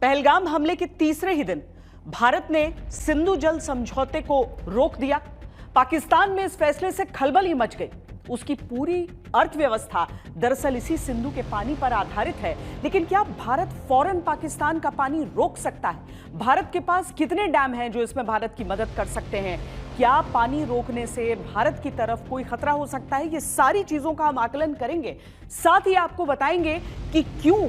पहलगाम हमले के तीसरे ही दिन भारत ने सिंधु जल समझौते को रोक दिया। पाकिस्तान में इस फैसले से खलबली मच गई। उसकी पूरी अर्थव्यवस्था दरअसल इसी सिंधु के पानी पर आधारित है। लेकिन क्या भारत फौरन पाकिस्तान का पानी रोक सकता है? भारत के पास कितने डैम हैं जो इसमें भारत की मदद कर सकते हैं? क्या पानी रोकने से भारत की तरफ कोई खतरा हो सकता है? ये सारी चीजों का हम आकलन करेंगे। साथ ही आपको बताएंगे कि क्यों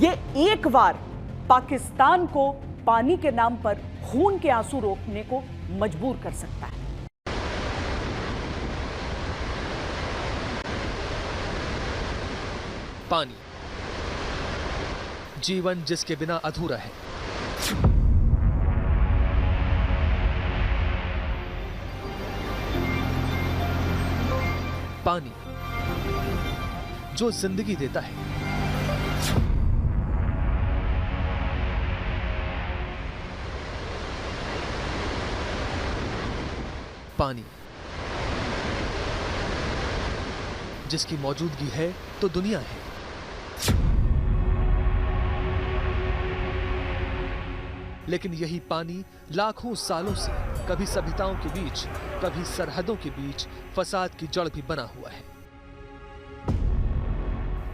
ये एक बार पाकिस्तान को पानी के नाम पर खून के आंसू रोकने को मजबूर कर सकता है। पानी, जीवन जिसके बिना अधूरा है। पानी जो जिंदगी देता है। पानी जिसकी मौजूदगी है तो दुनिया है। लेकिन यही पानी लाखों सालों से कभी सभ्यताओं के बीच, कभी सरहदों के बीच फसाद की जड़ भी बना हुआ है।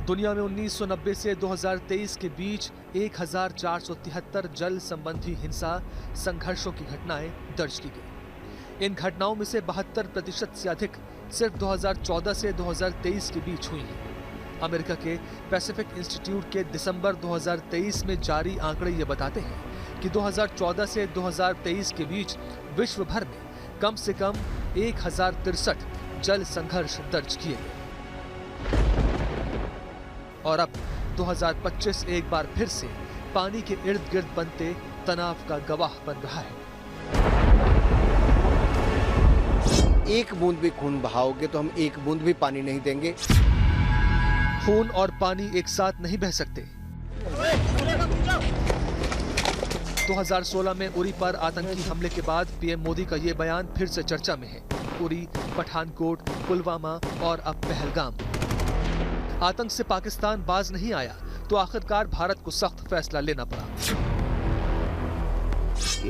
दुनिया में 1990 से 2023 के बीच 1473 जल संबंधी हिंसा संघर्षों की घटनाएं दर्ज की गई। इन घटनाओं में से 72% से अधिक सिर्फ 2014 से 2023 के बीच हुई हैं। अमेरिका के पैसिफिक इंस्टीट्यूट के दिसंबर 2023 में जारी आंकड़े ये बताते हैं कि 2014 से 2023 के बीच विश्व भर में कम से कम 1063 जल संघर्ष दर्ज किए गए। और अब 2025 एक बार फिर से पानी के इर्द गिर्द बनते तनाव का गवाह बन रहा है। एक बूंद भी खून बहाओगे तो हम एक बूंद भी पानी नहीं देंगे। खून और पानी एक साथ नहीं बह सकते। 2016 में उरी पर आतंकी हमले के बाद पीएम मोदी का ये बयान फिर से चर्चा में है। उरी, पठानकोट, पुलवामा और अब पहलगाम। आतंक से पाकिस्तान बाज नहीं आया तो आखिरकार भारत को सख्त फैसला लेना पड़ा।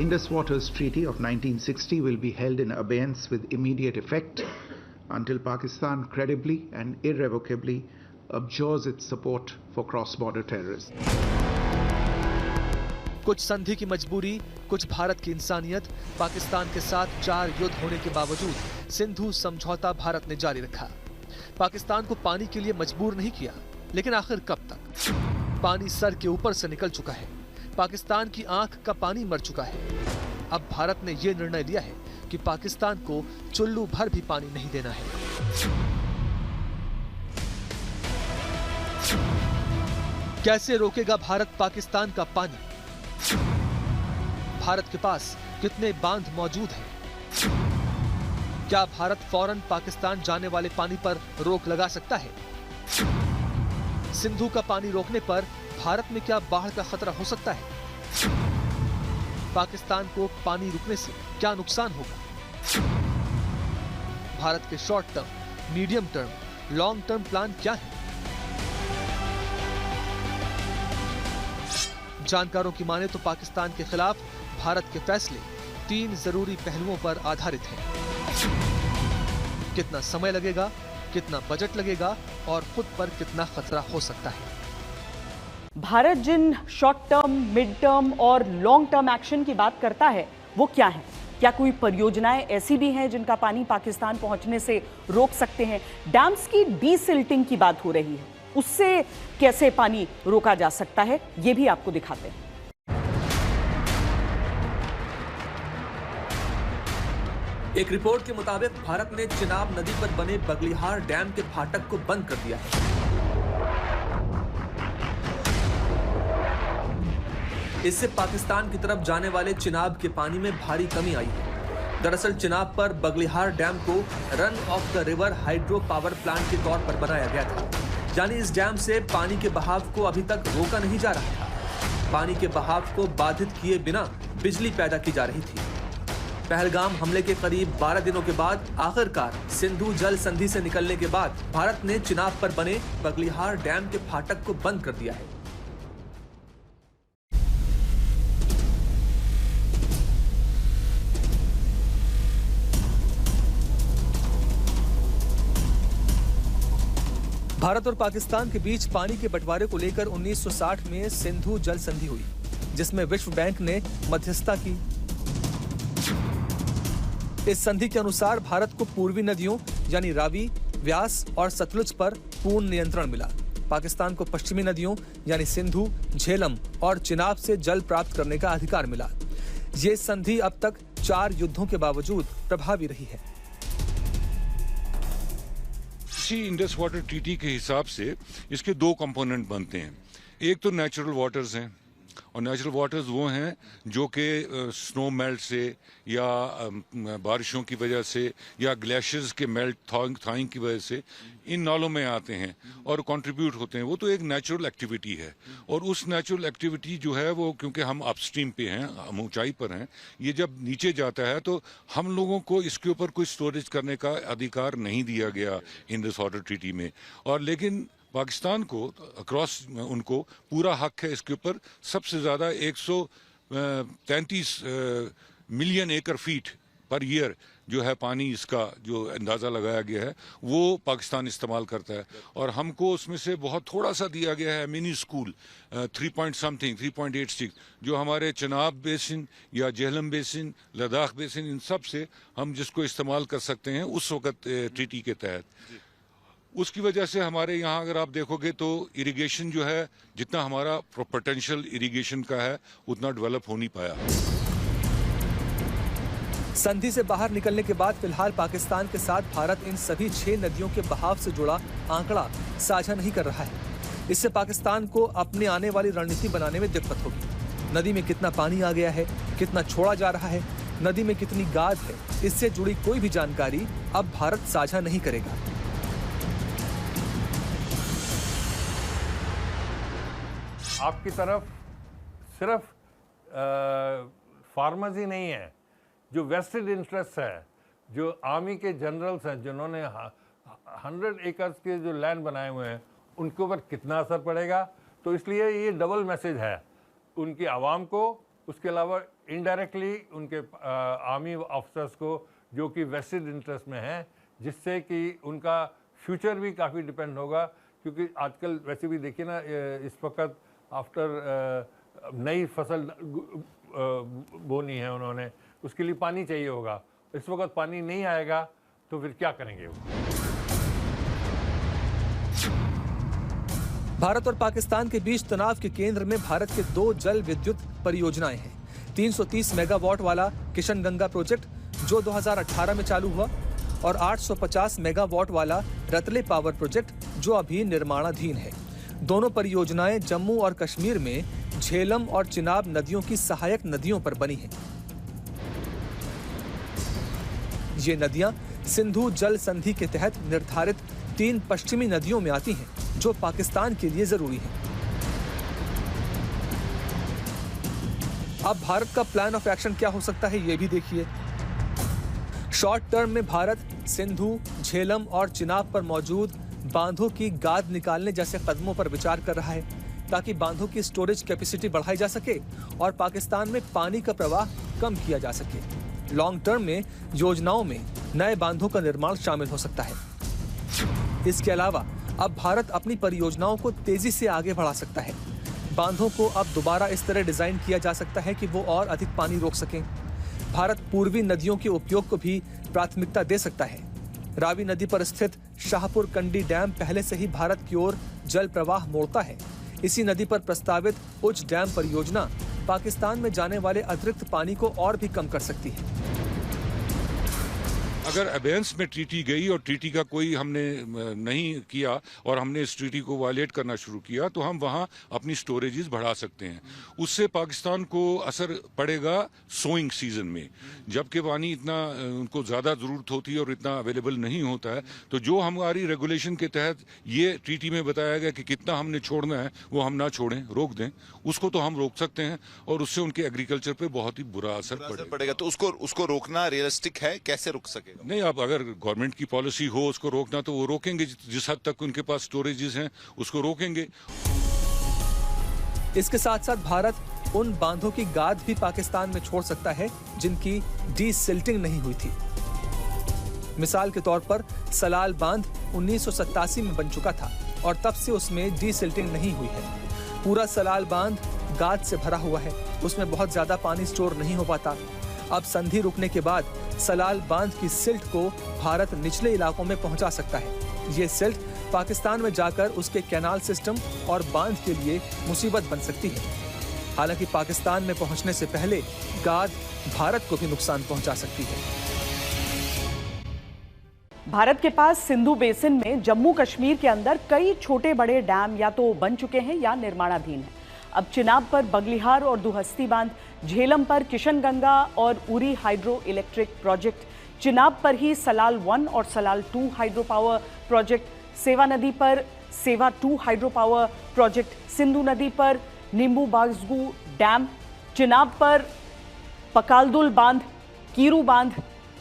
Indus Waters Treaty of 1960 will be held in abeyance with immediate effect until Pakistan credibly and irrevocably abjures its support for cross-border terrorism. कुछ संधि की मजबूरी, कुछ भारत की इंसानियत, पाकिस्तान के साथ 4 युद्ध होने के बावजूद सिंधु समझौता भारत ने जारी रखा। पाकिस्तान को पानी के लिए मजबूर नहीं किया, लेकिन आखिर कब तक? पानी सर के ऊपर से निकल चुका है। पाकिस्तान की आंख का पानी मर चुका है। अब भारत ने यह निर्णय लिया है कि पाकिस्तान को चुल्लू भर भी पानी नहीं देना है। कैसे रोकेगा भारत पाकिस्तान का पानी? भारत के पास कितने बांध मौजूद हैं? क्या भारत फौरन पाकिस्तान जाने वाले पानी पर रोक लगा सकता है? सिंधु का पानी रोकने पर भारत में क्या बाढ़ का खतरा हो सकता है? पाकिस्तान को पानी रुकने से क्या नुकसान होगा? भारत के short term, medium term, long term plan क्या है? जानकारों की माने तो पाकिस्तान के खिलाफ भारत के फैसले 3 जरूरी पहलुओं पर आधारित हैं। कितना समय लगेगा, कितना बजट लगेगा और खुद पर कितना खतरा हो सकता है। भारत जिन शॉर्ट टर्म, मिड टर्म और लॉन्ग टर्म एक्शन की बात करता है वो क्या है? क्या कोई परियोजनाएं ऐसी भी हैं जिनका पानी पाकिस्तान पहुंचने से रोक सकते हैं? डैम्स की डीसिल्टिंग की बात हो रही है, उससे कैसे पानी रोका जा सकता है ये भी आपको दिखाते हैं। एक रिपोर्ट के मुताबिक भारत ने चिनाब नदी पर बने बगलिहार डैम के फाटक को बंद कर दिया है। इससे पाकिस्तान की तरफ जाने वाले चिनाब के पानी में भारी कमी आई है। दरअसल चिनाब पर बगलिहार डैम को run of the river hydro power plant के तौर पर बनाया गया था, यानी इस डैम से पानी के बहाव को अभी तक रोका नहीं जा रहा था। पानी के बहाव को बाधित किए बिना बिजली पैदा की जा रही थी। पहलगाम हमले के करीब 12 दिनों के बाद आखिरकार सिंधु जल संधि से निकलने के बाद भारत ने चिनाब पर बने बगलिहार डैम के फाटक को बंद कर दिया है। भारत और पाकिस्तान के बीच पानी के बंटवारे को लेकर 1960 में सिंधु जल संधि हुई, जिसमें विश्व बैंक ने मध्यस्थता की। इस संधि के अनुसार भारत को पूर्वी नदियों यानी रावी, व्यास और सतलुज पर पूर्ण नियंत्रण मिला। पाकिस्तान को पश्चिमी नदियों यानी सिंधु, झेलम और चिनाब से जल प्राप्त करने का अधिकार मिला। ये संधि अब तक 4 युद्धों के बावजूद प्रभावी रही है। इसी इंडस वाटर ट्रीटी के हिसाब से इसके 2 कंपोनेंट बनते हैं। एक तो नेचुरल वाटर्स हैं, और नेचुरल वाटर्स वो हैं जो कि स्नो मेल्ट से या बारिशों की वजह से या ग्लेशियर्स के मेल्ट थॉइंग की वजह से इन नालों में आते हैं और कंट्रीब्यूट होते हैं। वो तो एक नेचुरल एक्टिविटी है, और उस नेचुरल एक्टिविटी जो है वो, क्योंकि हम अपस्ट्रीम पे हैं, हम ऊंचाई पर हैं, ये जब नीचे जाता है तो हम लोगों को इसके ऊपर कोई स्टोरेज करने का अधिकार नहीं दिया गया इंडस वाटर ट्रीटी में। और लेकिन पाकिस्तान को अक्रॉस उनको पूरा हक है इसके ऊपर। सबसे ज़्यादा 133 मिलियन एकड़ फीट पर ईयर जो है पानी, इसका जो अंदाज़ा लगाया गया है वो पाकिस्तान इस्तेमाल करता है, और हमको उसमें से बहुत थोड़ा सा दिया गया है मिनी स्कूल 3.86, जो हमारे चिनाब बेसिन या जेहलम बेसिन, लद्दाख बेसिन, इन सब से हम जिसको इस्तेमाल कर सकते हैं उस वक़्त ट्रीटी के तहत। उसकी वजह से हमारे यहाँ अगर आप देखोगे तो इरिगेशन जो है, जितना हमारा पोटेंशियल इरिगेशन का है उतना डेवलप हो नहीं पाया। संधि से बाहर निकलने के बाद फिलहाल पाकिस्तान के साथ भारत इन सभी 6 नदियों के बहाव से जुड़ा आंकड़ा साझा नहीं कर रहा है। इससे पाकिस्तान को अपने आने वाली रणनीति बनाने में दिक्कत होगी। नदी में कितना पानी आ गया है, कितना छोड़ा जा रहा है, नदी में कितनी गाद है, इससे जुड़ी कोई भी जानकारी अब भारत साझा नहीं करेगा। आपकी तरफ सिर्फ फार्मर्स ही नहीं है, जो वेस्टेड इंटरेस्ट है, जो आर्मी के जनरल्स हैं जिन्होंने 100 एकर्स के जो लैंड बनाए हुए हैं, उनके ऊपर कितना असर पड़ेगा। तो इसलिए ये डबल मैसेज है उनकी आवाम को, उसके अलावा इनडायरेक्टली उनके आर्मी ऑफिसर्स को जो कि वेस्टेड इंटरेस्ट में हैं, जिससे कि उनका फ्यूचर भी काफ़ी डिपेंड होगा। क्योंकि आजकल वैसे भी देखिए ना, इस वक्त आफ्टर नई फसल बोनी है उन्होंने, उसके लिए पानी चाहिए होगा। इस वक्त पानी नहीं आएगा तो फिर क्या करेंगे वो। भारत और पाकिस्तान के बीच तनाव के केंद्र में भारत के 2 जल विद्युत परियोजनाएं हैं। 330 मेगावाट वाला किशन गंगा प्रोजेक्ट जो 2018 में चालू हुआ, और 850 मेगावाट वाला रतले पावर प्रोजेक्ट जो अभी निर्माणाधीन है। दोनों परियोजनाएं जम्मू और कश्मीर में झेलम और चिनाब नदियों की सहायक नदियों पर बनी हैं। ये नदियां सिंधु जल संधि के तहत निर्धारित 3 पश्चिमी नदियों में आती हैं, जो पाकिस्तान के लिए जरूरी है। अब भारत का प्लान ऑफ एक्शन क्या हो सकता है, ये भी देखिए। शॉर्ट टर्म में भारत सिंधु, झेलम और चिनाब पर मौजूद बांधों की गाद निकालने जैसे कदमों पर विचार कर रहा है, ताकि बांधों की स्टोरेज कैपेसिटी बढ़ाई जा सके और पाकिस्तान में पानी का प्रवाह कम किया जा सके। लॉन्ग टर्म में योजनाओं में नए बांधों का निर्माण शामिल हो सकता है। इसके अलावा अब भारत अपनी परियोजनाओं को तेजी से आगे बढ़ा सकता है। बांधों को अब दोबारा इस तरह डिजाइन किया जा सकता है कि वो और अधिक पानी रोक सकें। भारत पूर्वी नदियों के उपयोग को भी प्राथमिकता दे सकता है। रावी नदी पर स्थित शाहपुर कंडी डैम पहले से ही भारत की ओर जल प्रवाह मोड़ता है। इसी नदी पर प्रस्तावित उच्च डैम परियोजना पाकिस्तान में जाने वाले अतिरिक्त पानी को और भी कम कर सकती है। अगर अबेंस में ट्रीटी गई और ट्रीटी का कोई हमने नहीं किया और हमने इस ट्रीटी को वायलेट करना शुरू किया, तो हम वहाँ अपनी स्टोरेजेस बढ़ा सकते हैं। उससे पाकिस्तान को असर पड़ेगा सोइंग सीजन में, जबकि पानी इतना उनको ज़्यादा ज़रूरत होती है और इतना अवेलेबल नहीं होता है। तो जो हमारी रेगुलेशन के तहत ये ट्रीटी में बताया गया कि कितना हमने छोड़ना है, वो हम ना छोड़ें, रोक दें, उसको तो हम रोक सकते हैं, और उससे उनके एग्रीकल्चर पे बहुत ही बुरा असर पड़ेगा। तो उसको रोकना रियलिस्टिक है, कैसे रुक सके? नहीं, आप अगर गवर्नमेंट की पॉलिसी हो उसको रोकना, तो वो रोकेंगे। जिस हद तक उनके पास स्टोरेजेस हैं उसको रोकेंगे। इसके साथ साथ भारत उन बांधों की गाद भी पाकिस्तान में छोड़ सकता है जिनकी डीसिल्टिंग नहीं हुई थी। मिसाल के तौर पर सलाल बांध 1987 में बन चुका था, और तब से उसमें डीसिल्टिंग नहीं हुई है। पूरा सलाल बांध गाद से भरा हुआ है, उसमें बहुत ज्यादा पानी स्टोर नहीं हो पाता। अब संधि रुकने के बाद सलाल बांध की सिल्ट को भारत निचले इलाकों में पहुंचा सकता है। ये सिल्ट पाकिस्तान में जाकर उसके कैनाल सिस्टम और बांध के लिए मुसीबत बन सकती है। हालांकि पाकिस्तान में पहुंचने से पहले गाद भारत को भी नुकसान पहुंचा सकती है। भारत के पास सिंधु बेसिन में जम्मू कश्मीर के अंदर कई छोटे बड़े डैम या तो बन चुके हैं या निर्माणाधीन हैं। अब चिनाब पर बगलिहार और दुहस्ती बांध, झेलम पर किशनगंगा और Uri hydro electric project, Chenab पर ही सलाल 1 और सलाल 2 हाइड्रो पावर प्रोजेक्ट, सेवा नदी पर सेवा 2 हाइड्रो पावर प्रोजेक्ट, सिंधु नदी पर नींबू बागजू डैम, चिनाब पर पकालदुल बांध, कीरू बांध,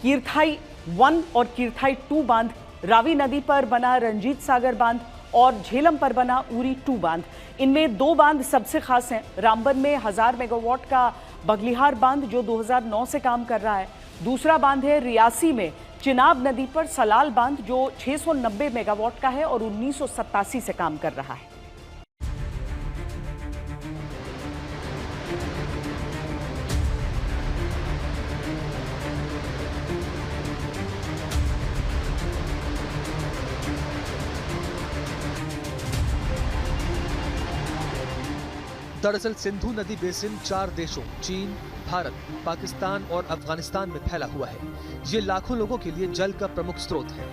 कीरथाई 1 और कीरथाई 2 बांध, रावी नदी पर बना रंजीत सागर बांध और झेलम पर बना उरी 2 बांध। इनमें 2 बांध सबसे खास हैं। रामबन में 1000 मेगावाट का बगलिहार बांध जो 2009 से काम कर रहा है। दूसरा बांध है रियासी में चिनाब नदी पर सलाल बांध जो 690 मेगावाट का है और 1987 से काम कर रहा है। दरअसल सिंधु नदी बेसिन 4 देशों चीन, भारत, पाकिस्तान और अफगानिस्तान में फैला हुआ है। ये लाखों लोगों के लिए जल का प्रमुख स्रोत है।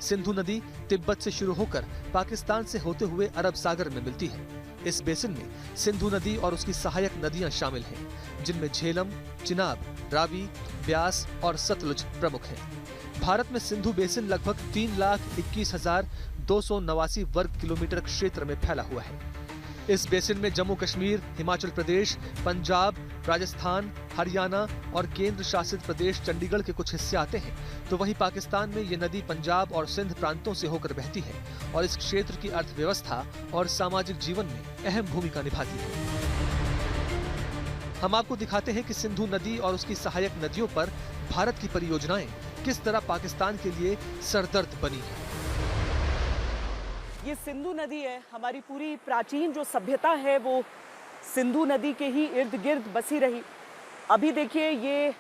सिंधु नदी तिब्बत से शुरू होकर पाकिस्तान से होते हुए अरब सागर में मिलती है। इस बेसिन में सिंधु नदी और उसकी सहायक नदियां शामिल हैं, जिनमें झेलम, चिनाब, रावी, ब्यास और सतलुज प्रमुख हैं। भारत में सिंधु बेसिन लगभग 3,21,289 वर्ग किलोमीटर क्षेत्र में फैला हुआ है। इस बेसिन में जम्मू कश्मीर, हिमाचल प्रदेश, पंजाब, राजस्थान, हरियाणा और केंद्र शासित प्रदेश चंडीगढ़ के कुछ हिस्से आते हैं, तो वहीं पाकिस्तान में ये नदी पंजाब और सिंध प्रांतों से होकर बहती है और इस क्षेत्र की अर्थव्यवस्था और सामाजिक जीवन में अहम भूमिका निभाती है। हम आपको दिखाते हैं कि सिंधु नदी और उसकी सहायक नदियों पर भारत की परियोजनाएं किस तरह पाकिस्तान के लिए सरदर्द बनी है। ये सिंधु नदी है। हमारी पूरी प्राचीन जो सभ्यता है वो सिंधु नदी के ही इर्द गिर्द बसी रही। अभी देखिए ये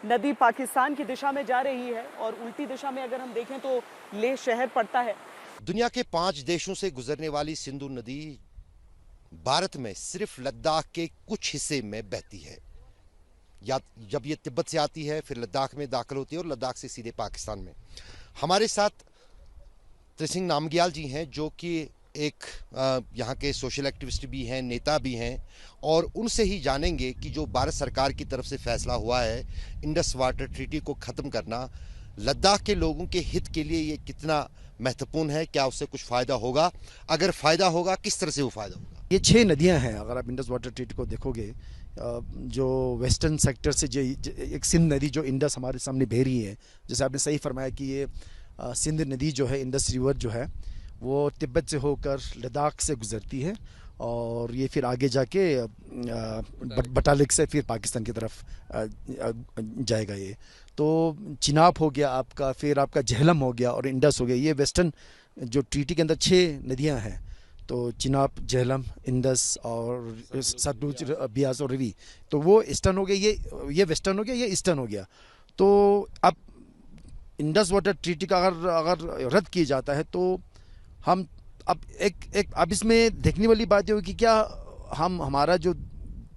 नदी पाकिस्तान की दिशा में जा रही है और उल्टी दिशा में अगर हम देखें तो लेह शहर पड़ता है। दुनिया के 5 देशों से गुजरने वाली सिंधु नदी भारत में सिर्फ लद्दाख के कुछ हिस्से में बहती है। या जब ये तिब्बत से आती है फिर लद्दाख में दाखिल होती है और लद्दाख से सीधे पाकिस्तान में। हमारे साथ त्रिसिंग नामग्याल जी हैं जो कि एक यहाँ के सोशल एक्टिविस्ट भी हैं, नेता भी हैं, और उनसे ही जानेंगे कि जो भारत सरकार की तरफ से फैसला हुआ है इंडस वाटर ट्रीटी को ख़त्म करना, लद्दाख के लोगों के हित के लिए ये कितना महत्वपूर्ण है, क्या उससे कुछ फ़ायदा होगा, अगर फ़ायदा होगा किस तरह से वो फ़ायदा होगा। ये 6 नदियाँ हैं। अगर आप इंडस वाटर ट्रीटी को देखोगे, जो वेस्टर्न सेक्टर से जो एक सिंध नदी जो इंडस हमारे सामने बह रही है, जैसे आपने सही फरमाया कि ये सिंध नदी जो है, इंडस रिवर जो है वो तिब्बत से होकर लद्दाख से गुजरती है और ये फिर आगे जाके बटालिक से फिर पाकिस्तान की तरफ जाएगा। ये तो चिनाब हो गया आपका, फिर आपका झेलम हो गया और इंडस हो गया। ये वेस्टर्न जो ट्रीटी के अंदर 6 नदियाँ हैं, तो चिनाब, झेलम, इंडस और सतलुज, ब्यास और रवि, तो वो ईस्टर्न हो गया, ये वेस्टर्न हो गया, ये ईस्टर्न हो गया। तो अब इंडस वाटर ट्रीटी का अगर रद्द किया जाता है तो हम अब अब इसमें देखने वाली बात ये होगी कि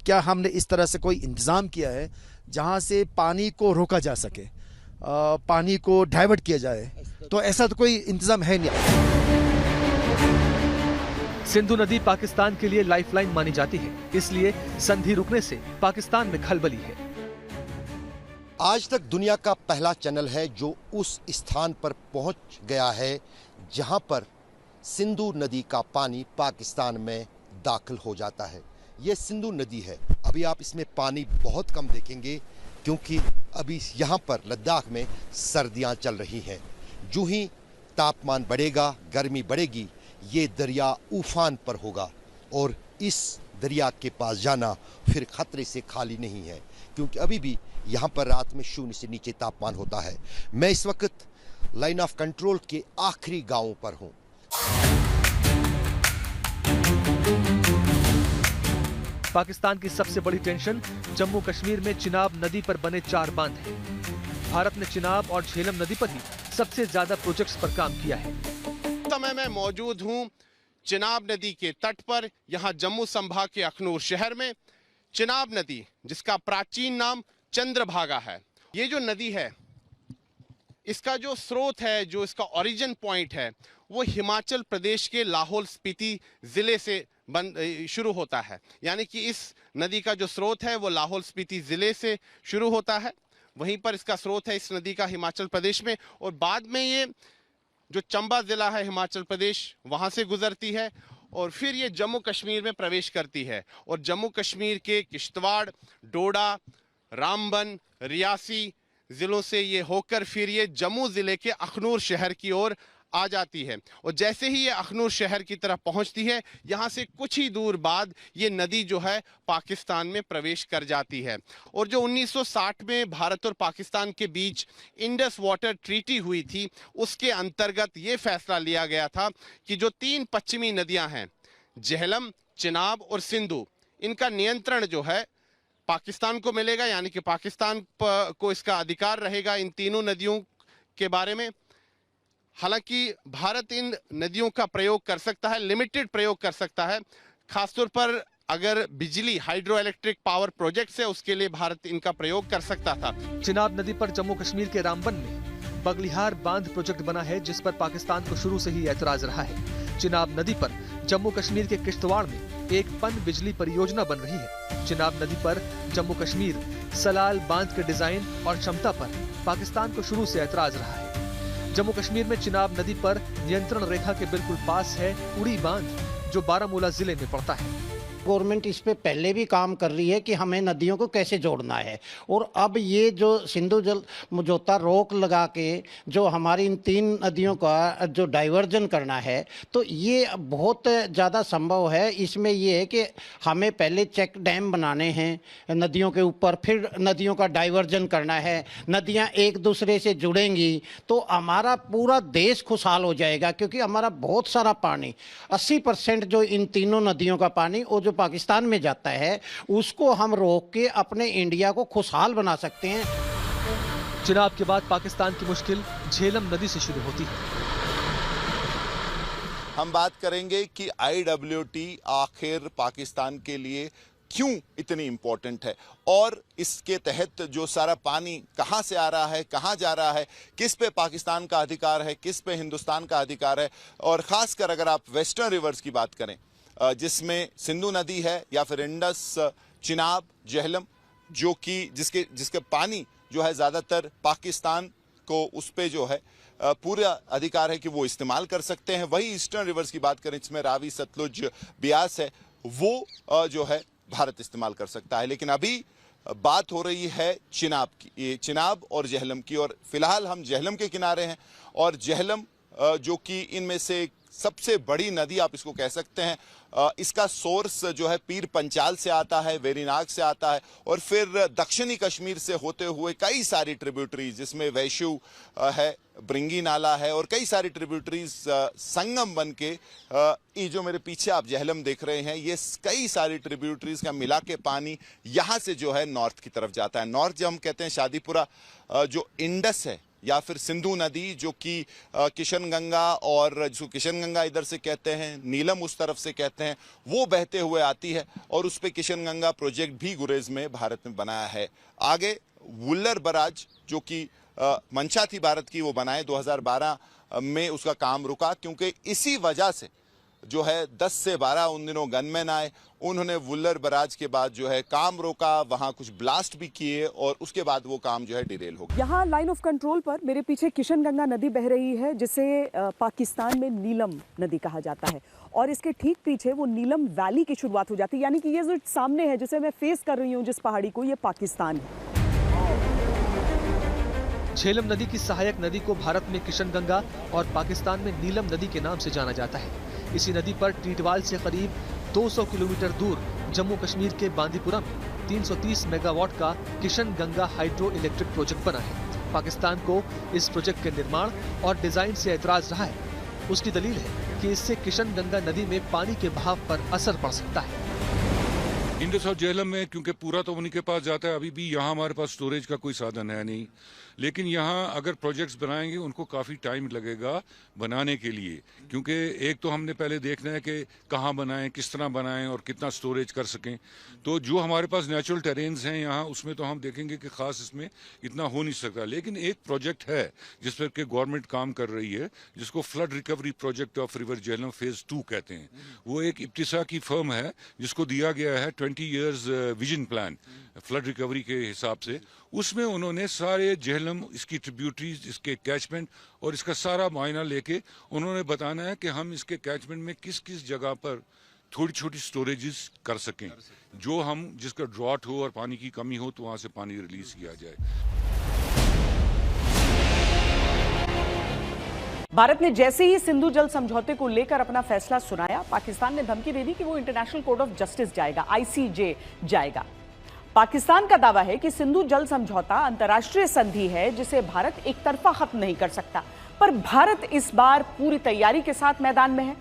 क्या हमने इस तरह से कोई इंतज़ाम किया है जहाँ से पानी को रोका जा सके, पानी को डाइवर्ट किया जाए, तो ऐसा तो कोई इंतज़ाम है नहीं। सिंधु नदी पाकिस्तान के लिए लाइफलाइन मानी जाती है, इसलिए संधि रुकने से पाकिस्तान में खलबली है। आज तक दुनिया का पहला चैनल है जो उस स्थान पर पहुंच गया है जहां पर सिंधु नदी का पानी पाकिस्तान में दाखिल हो जाता है। ये सिंधु नदी है। अभी आप इसमें पानी बहुत कम देखेंगे क्योंकि अभी यहाँ पर लद्दाख में सर्दियाँ चल रही हैं। जो ही तापमान बढ़ेगा, गर्मी बढ़ेगी, ये दरिया उफान पर होगा और इस दरिया के पास जाना फिर खतरे से खाली नहीं है, क्योंकि अभी भी यहाँ पर रात में 0 से नीचे तापमान होता है। मैं इस वक्त लाइन ऑफ कंट्रोल के आखिरी गांव पर हूँ। पाकिस्तान की सबसे बड़ी टेंशन जम्मू कश्मीर में चिनाब नदी पर बने 4 बांध हैं। भारत ने चिनाब और झेलम नदी पर ही सबसे ज्यादा प्रोजेक्ट्स पर काम किया है। समय मैं मौजूद हूं चिनाब नदी के तट पर, यहां जम्मू संभाग के अखनूर शहर में। चिनाब नदी, जिसका प्राचीन नाम चंद्रभागा है, ये जो नदी है, इसका जो स्रोत है, जो इसका ओरिजिन पॉइंट है, वो हिमाचल प्रदेश के लाहौल स्पीति जिले से शुरू होता है। यानी कि इस नदी का जो स्रोत है वो लाहौल स्पीति जिले से शुरू होता है, वहीं पर इसका स्रोत है इस नदी का हिमाचल प्रदेश में, और बाद में ये जो चंबा जिला है हिमाचल प्रदेश, वहां से गुजरती है और फिर ये जम्मू कश्मीर में प्रवेश करती है। और जम्मू कश्मीर के किश्तवाड़, डोडा, रामबन, रियासी जिलों से ये होकर फिर ये जम्मू जिले के अखनूर शहर की ओर आ जाती है। और जैसे ही ये अखनूर शहर की तरफ पहुंचती है, यहाँ से कुछ ही दूर बाद ये नदी जो है पाकिस्तान में प्रवेश कर जाती है। और जो 1960 में भारत और पाकिस्तान के बीच इंडस वाटर ट्रीटी हुई थी, उसके अंतर्गत ये फैसला लिया गया था कि जो 3 पश्चिमी नदियां हैं, झेलम, चिनाब और सिंधु, इनका नियंत्रण जो है पाकिस्तान को मिलेगा। यानी कि पाकिस्तान को इसका अधिकार रहेगा इन तीनों नदियों के बारे में। हालांकि भारत इन नदियों का प्रयोग कर सकता है, लिमिटेड प्रयोग कर सकता है, खासतौर पर अगर बिजली, हाइड्रो इलेक्ट्रिक पावर प्रोजेक्ट्स है, उसके लिए भारत इनका प्रयोग कर सकता था। चिनाब नदी पर जम्मू कश्मीर के रामबन में बगलिहार बांध प्रोजेक्ट बना है, जिस पर पाकिस्तान को शुरू से ही ऐतराज रहा है। चिनाब नदी पर जम्मू कश्मीर के किश्तवाड़ में एक पन बिजली परियोजना बन रही है। चिनाब नदी पर जम्मू कश्मीर सलाल बांध के डिजाइन और क्षमता पर पाकिस्तान को शुरू से ऐतराज रहा है। जम्मू कश्मीर में चिनाब नदी पर नियंत्रण रेखा के बिल्कुल पास है उड़ी बांध, जो बारामूला जिले में पड़ता है। गवर्नमेंट इस पे पहले भी काम कर रही है कि हमें नदियों को कैसे जोड़ना है, और अब ये जो सिंधु जल समझौता रोक लगा के जो हमारी इन 3 नदियों का जो डाइवर्जन करना है, तो ये बहुत ज़्यादा संभव है। इसमें ये है कि हमें पहले चेक डैम बनाने हैं नदियों के ऊपर, फिर नदियों का डाइवर्जन करना है, नदियाँ एक दूसरे से जुड़ेंगी तो हमारा पूरा देश खुशहाल हो जाएगा। क्योंकि हमारा बहुत सारा पानी, 80% जो इन तीनों नदियों का पानी वो जो पाकिस्तान में जाता है, उसको हम रोक के अपने इंडिया को खुशहाल बना सकते हैं। चिनाब के बाद पाकिस्तान की मुश्किल झेलम नदी से शुरू होती है। हम बात करेंगे कि IWT आखिर पाकिस्तान के लिए क्यों इतनी इंपॉर्टेंट है और इसके तहत जो सारा पानी कहां से आ रहा है, कहां जा रहा है, किस पे पाकिस्तान का अधिकार है, किस पे हिंदुस्तान का अधिकार है। और खासकर अगर आप वेस्टर्न रिवर्स की बात करें, जिसमें सिंधु नदी है या फिर इंडस, चिनाब, झेलम, जो कि जिसके पानी जो है ज़्यादातर पाकिस्तान को उस पे जो है पूरा अधिकार है कि वो इस्तेमाल कर सकते हैं। वही ईस्टर्न रिवर्स की बात करें, जिसमें रावी, सतलुज, ब्यास है, वो जो है भारत इस्तेमाल कर सकता है। लेकिन अभी बात हो रही है चिनाब की, ये चिनाब और झेलम की, और फिलहाल हम झेलम के किनारे हैं। और झेलम जो कि इनमें से सबसे बड़ी नदी आप इसको कह सकते हैं, इसका सोर्स जो है पीर पंचाल से आता है, वेरीनाग से आता है, और फिर दक्षिणी कश्मीर से होते हुए कई सारी ट्रिब्यूटरीज, जिसमें वैशु है, ब्रिंगी नाला है, और कई सारी ट्रिब्यूटरीज संगम बन के ये जो मेरे पीछे आप झेलम देख रहे हैं, ये कई सारी ट्रिब्यूटरीज का मिला के पानी यहाँ से जो है नॉर्थ की तरफ जाता है। नॉर्थ जब हम कहते हैं शादीपुरा, जो इंडस है या फिर सिंधु नदी, जो कि किशन गंगा, और जिसको किशन गंगा इधर से कहते हैं, नीलम उस तरफ से कहते हैं, वो बहते हुए आती है। और उस पे किशन गंगा प्रोजेक्ट भी गुरेज में भारत में बनाया है। आगे वुल्लर बराज, जो कि मंशा थी भारत की, वो बनाए 2012 में, उसका काम रुका क्योंकि इसी वजह से जो है 10 से 12 उन दिनों गनमैन आए, उन्होंने वुल्लर बराज के बाद जो है काम रोका, वहां कुछ ब्लास्ट भी किए, और उसके बाद वो काम जो है डिरेल हो गया। यहाँ लाइन ऑफ कंट्रोल पर मेरे पीछे किशन गंगा नदी बह रही है, जिसे पाकिस्तान में नीलम नदी कहा जाता है, और इसके ठीक पीछे वो नीलम वैली की शुरुआत हो जाती है। यानी कि ये जो सामने है, जिसे मैं फेस कर रही हूँ, जिस पहाड़ी को, ये पाकिस्तान है। झेलम नदी की सहायक नदी को भारत में किशन गंगा और पाकिस्तान में नीलम नदी के नाम से जाना जाता है। इसी नदी पर टीटवाल से करीब 200 किलोमीटर दूर जम्मू कश्मीर के बांदीपुरा में 330 मेगावाट का Kishan Ganga hydro electric project बना है। पाकिस्तान को इस प्रोजेक्ट के निर्माण और डिजाइन से ऐतराज रहा है। उसकी दलील है कि इससे किशन गंगा नदी में पानी के बहाव पर असर पड़ सकता है। इंडस और झेलम में क्योंकि पूरा तो उन्हीं के पास जाता है, अभी भी यहाँ हमारे पास स्टोरेज का कोई साधन है नहीं, लेकिन यहाँ अगर प्रोजेक्ट्स बनाएंगे उनको काफ़ी टाइम लगेगा बनाने के लिए, क्योंकि एक तो हमने पहले देखना है कि कहाँ बनाएं, किस तरह बनाएं और कितना स्टोरेज कर सकें। तो जो हमारे पास नेचुरल टेरेन्स हैं यहाँ, उसमें तो हम देखेंगे कि खास इसमें इतना हो नहीं सकता। लेकिन एक प्रोजेक्ट है जिस पर कि गवर्नमेंट काम कर रही है, जिसको flood recovery project of river Jhelum phase 2 कहते हैं। वो एक इब्तिसा की फर्म है जिसको दिया गया है 20 years vision plan flood recovery के हिसाब से। उसमें उन्होंने सारे झेलम, इसकी ट्रिब्यूटरीज, इसके कैचमेंट और इसका सारा मुआयना लेके उन्होंने बताना है कि हम इसके कैचमेंट में किस किस जगह पर थोड़ी छोटी स्टोरेजेस कर सकें, जो हम जिसका ड्रॉट हो और पानी की कमी हो तो वहाँ से पानी रिलीज किया जाए। भारत ने जैसे ही सिंधु जल समझौते को लेकर अपना फैसला सुनाया, पाकिस्तान ने धमकी दे दी कि वो इंटरनेशनल कोर्ट ऑफ जस्टिस जाएगा, ICJ जाएगा। पाकिस्तान का दावा है कि सिंधु जल समझौता अंतर्राष्ट्रीय संधि है जिसे भारत एक तरफा खत्म नहीं कर सकता। पर भारत इस बार पूरी तैयारी के साथ मैदान में है।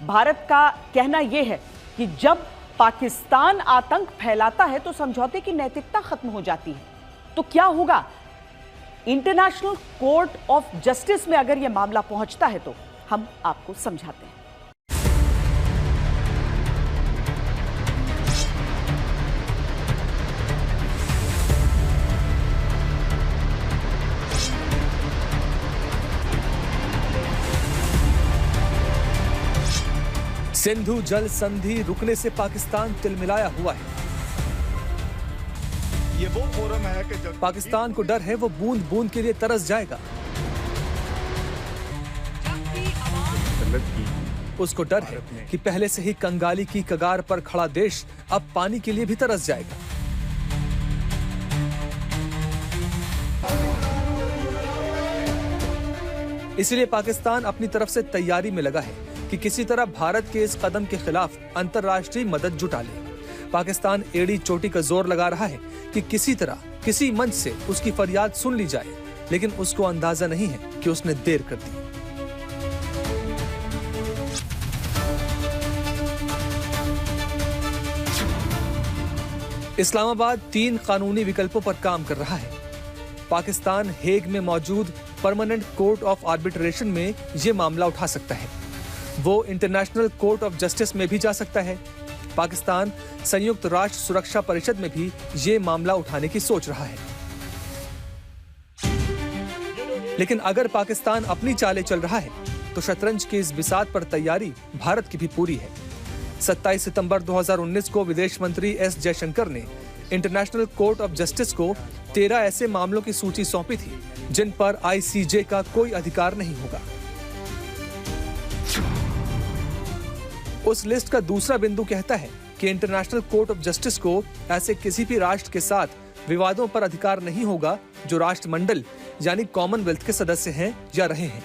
भारत का कहना यह है कि जब पाकिस्तान आतंक फैलाता है तो समझौते की नैतिकता खत्म हो जाती है। तो क्या होगा इंटरनेशनल कोर्ट ऑफ जस्टिस में अगर यह मामला पहुंचता है? तो हम आपको समझाते हैं। सिंधु जल संधि रुकने से पाकिस्तान तिलमिलाया हुआ है। ये वो फोरम है कि जब पाकिस्तान को डर है वो बूंद बूंद के लिए तरस जाएगा। उसको डर है कि पहले से ही कंगाली की कगार पर खड़ा देश अब पानी के लिए भी तरस जाएगा। इसलिए पाकिस्तान अपनी तरफ से तैयारी में लगा है कि किसी तरह भारत के इस कदम के खिलाफ अंतर्राष्ट्रीय मदद जुटा ले। पाकिस्तान एड़ी चोटी का जोर लगा रहा है कि किसी तरह किसी मंच से उसकी फरियाद सुन ली जाए, लेकिन उसको अंदाजा नहीं है कि उसने देर कर दी। इस्लामाबाद 3 कानूनी विकल्पों पर काम कर रहा है। पाकिस्तान हेग में मौजूद परमानेंट कोर्ट ऑफ आर्बिट्रेशन में ये मामला उठा सकता है। वो इंटरनेशनल कोर्ट ऑफ जस्टिस में भी जा सकता है। पाकिस्तान संयुक्त राष्ट्र सुरक्षा परिषद में भी ये मामला उठाने की सोच रहा है। लेकिन अगर पाकिस्तान अपनी चालें चल रहा है तो शतरंज की इस बिसात पर तैयारी भारत की भी पूरी है। 27 सितंबर 2019 को विदेश मंत्री एस जयशंकर ने इंटरनेशनल कोर्ट ऑफ जस्टिस को 13 ऐसे मामलों की सूची सौंपी थी जिन पर ICJ का कोई अधिकार नहीं होगा। उस लिस्ट का दूसरा बिंदु कहता है कि इंटरनेशनल कोर्ट ऑफ जस्टिस को ऐसे किसी भी राष्ट्र के साथ विवादों पर अधिकार नहीं होगा जो राष्ट्रमंडल यानी कॉमनवेल्थ के सदस्य हैं या रहे हैं।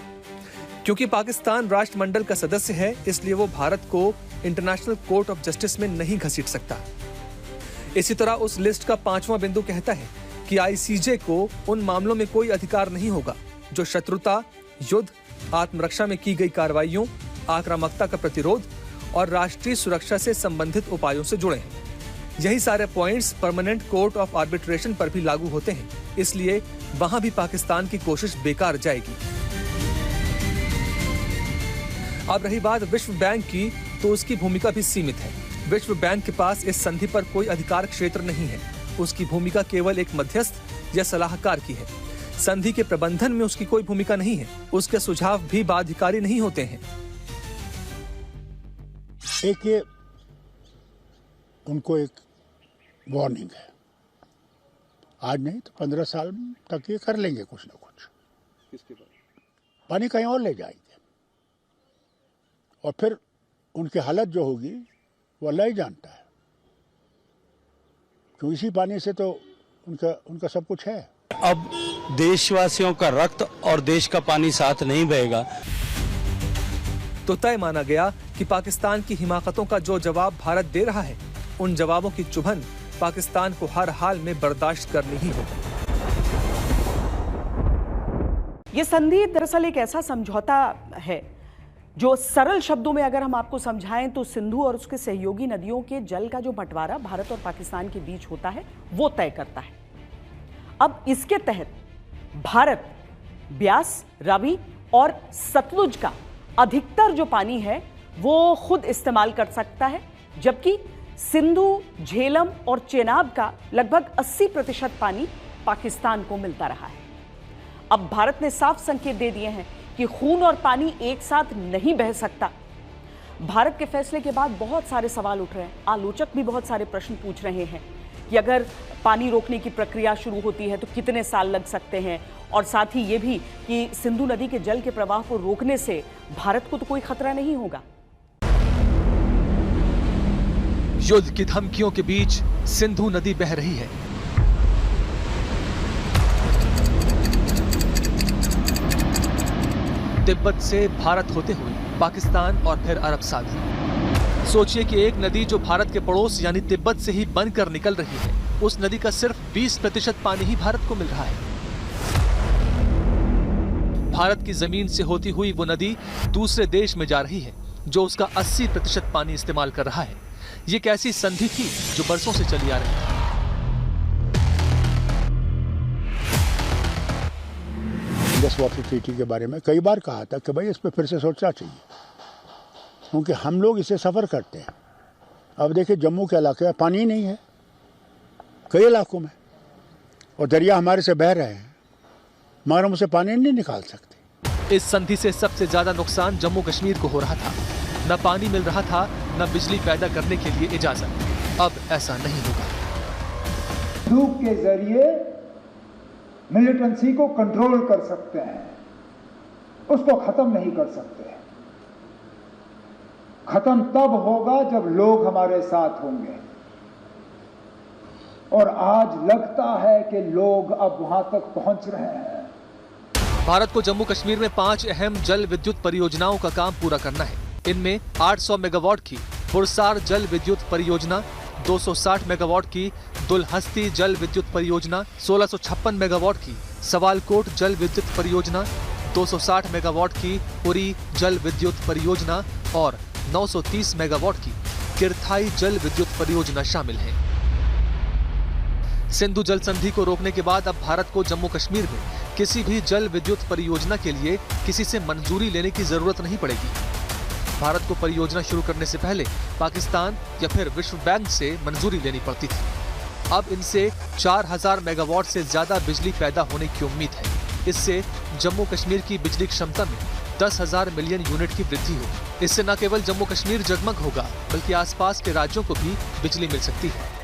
क्योंकि पाकिस्तान राष्ट्रमंडल का सदस्य है, इसलिए वो भारत को इंटरनेशनल कोर्ट ऑफ जस्टिस में नहीं घसीट सकता। इसी तरह उस लिस्ट का 5वां बिंदु कहता है कि ICJ को उन मामलों में कोई अधिकार नहीं होगा जो शत्रुता, युद्ध, आत्मरक्षा में की गई कार्रवाइयों, आक्रामकता का प्रतिरोध और राष्ट्रीय सुरक्षा से संबंधित उपायों से जुड़े हैं। यही सारे points permanent court of arbitration पर भी लागू होते हैं, इसलिए वहां भी पाकिस्तान की कोशिश बेकार जाएगी। अब रही बात विश्व बैंक की, तो उसकी भूमिका भी सीमित है। विश्व बैंक के पास इस संधि पर कोई अधिकार क्षेत्र नहीं है। उसकी भूमिका केवल एक मध्यस्थ या सलाहकार की है। संधि के प्रबंधन में उसकी कोई भूमिका नहीं है। उसके सुझाव भी बाध्यकारी नहीं होते हैं। एक ये उनको एक वार्निंग है, आज नहीं तो 15 साल तक ये कर लेंगे कुछ ना कुछ। किसके बाद पानी कहीं और ले जाएंगे और फिर उनकी हालत जो होगी वो अल्लाह ही जानता है। क्यों इसी पानी से तो उनका सब कुछ है। अब देशवासियों का रक्त और देश का पानी साथ नहीं बहेगा। तो तय माना गया कि पाकिस्तान की हिमाकतों का जो जवाब भारत दे रहा है, उन जवाबों की चुभन पाकिस्तान को हर हाल में बर्दाश्त करनी ही होगी। ये संधि दरअसल एक ऐसा समझौता है जो सरल शब्दों में अगर हम आपको समझाएं तो सिंधु और उसके सहयोगी नदियों के जल का जो बंटवारा भारत और पाकिस्तान के बीच होता है वो तय करता है। अब इसके तहत भारत ब्यास, रावी और सतलुज का अधिकतर जो पानी है वो खुद इस्तेमाल कर सकता है, जबकि सिंधु, झेलम और चेनाब का लगभग 80% पानी पाकिस्तान को मिलता रहा है। अब भारत ने साफ संकेत दे दिए हैं कि खून और पानी एक साथ नहीं बह सकता। भारत के फैसले के बाद बहुत सारे सवाल उठ रहे हैं। आलोचक भी बहुत सारे प्रश्न पूछ रहे हैं कि अगर पानी रोकने की प्रक्रिया शुरू होती है तो कितने साल लग सकते हैं, और साथ ही ये भी कि सिंधु नदी के जल के प्रवाह को रोकने से भारत को तो कोई खतरा नहीं होगा। युद्ध की धमकियों के बीच सिंधु नदी बह रही है। तिब्बत से भारत होते हुए पाकिस्तान और फिर अरब सागर। सोचिए कि एक नदी जो भारत के पड़ोस यानी तिब्बत से ही बनकर निकल रही है, उस नदी का सिर्फ 20% पानी ही भारत को मिल रहा है। भारत की जमीन से होती हुई वो नदी दूसरे देश में जा रही है जो उसका 80% पानी इस्तेमाल कर रहा है। ये कैसी संधि थी जो बरसों से चली आ रही है। इंडस वाटर ट्रीटी के बारे में कई बार कहा था कि भाई इस पर फिर से सोचना चाहिए, क्योंकि हम लोग इसे सफ़र करते हैं। अब देखिए जम्मू के इलाके में पानी ही नहीं है कई इलाकों में, और दरिया हमारे से बह रहे हैं मगर हम उसे पानी नहीं निकाल सकते। इस संधि से सबसे ज्यादा नुकसान जम्मू कश्मीर को हो रहा था। न पानी मिल रहा था, न बिजली पैदा करने के लिए इजाजत। अब ऐसा नहीं होगा। बंदूक के जरिए मिलिटेंसी को कंट्रोल कर सकते हैं, उसको खत्म नहीं कर सकते। खत्म तब होगा जब लोग हमारे साथ होंगे, और आज लगता है कि लोग अब वहां तक पहुंच रहे हैं। भारत को जम्मू कश्मीर में 5 अहम जल विद्युत परियोजनाओं का काम पूरा करना है। इनमें 800 मेगावाट की पुरसार जल विद्युत परियोजना, 260 मेगावाट की दुलहस्ती जल विद्युत परियोजना, 1656 मेगावाट की सवालकोट जल विद्युत परियोजना, 260 मेगावाट की उरी जल विद्युत परियोजना और 930 मेगावाट की किरथाई जल विद्युत परियोजना शामिल है। सिंधु जल संधि को रोकने के बाद अब भारत को जम्मू कश्मीर में किसी भी जल विद्युत परियोजना के लिए किसी से मंजूरी लेने की जरूरत नहीं पड़ेगी। भारत को परियोजना शुरू करने से पहले पाकिस्तान या फिर विश्व बैंक से मंजूरी लेनी पड़ती थी। अब इनसे 4000 मेगावाट से ज्यादा बिजली पैदा होने की उम्मीद है। इससे जम्मू कश्मीर की बिजली क्षमता में 10,000 मिलियन यूनिट की वृद्धि होगी। इससे न केवल जम्मू कश्मीर जगमग होगा, बल्कि आसपास के राज्यों को भी बिजली मिल सकती है।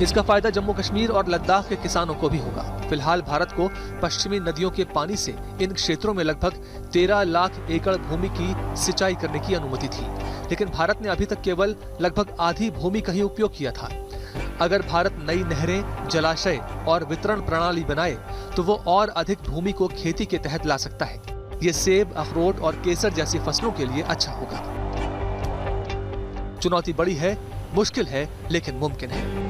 इसका फायदा जम्मू कश्मीर और लद्दाख के किसानों को भी होगा। फिलहाल भारत को पश्चिमी नदियों के पानी से इन क्षेत्रों में लगभग 13 लाख एकड़ भूमि की सिंचाई करने की अनुमति थी, लेकिन भारत ने अभी तक केवल लगभग आधी भूमि का ही उपयोग किया था। अगर भारत नई नहरें, जलाशय और वितरण प्रणाली बनाए तो वो और अधिक भूमि को खेती के तहत ला सकता है। ये सेब, अखरोट और केसर जैसी फसलों के लिए अच्छा होगा। चुनौती बड़ी है, मुश्किल है, लेकिन मुमकिन है।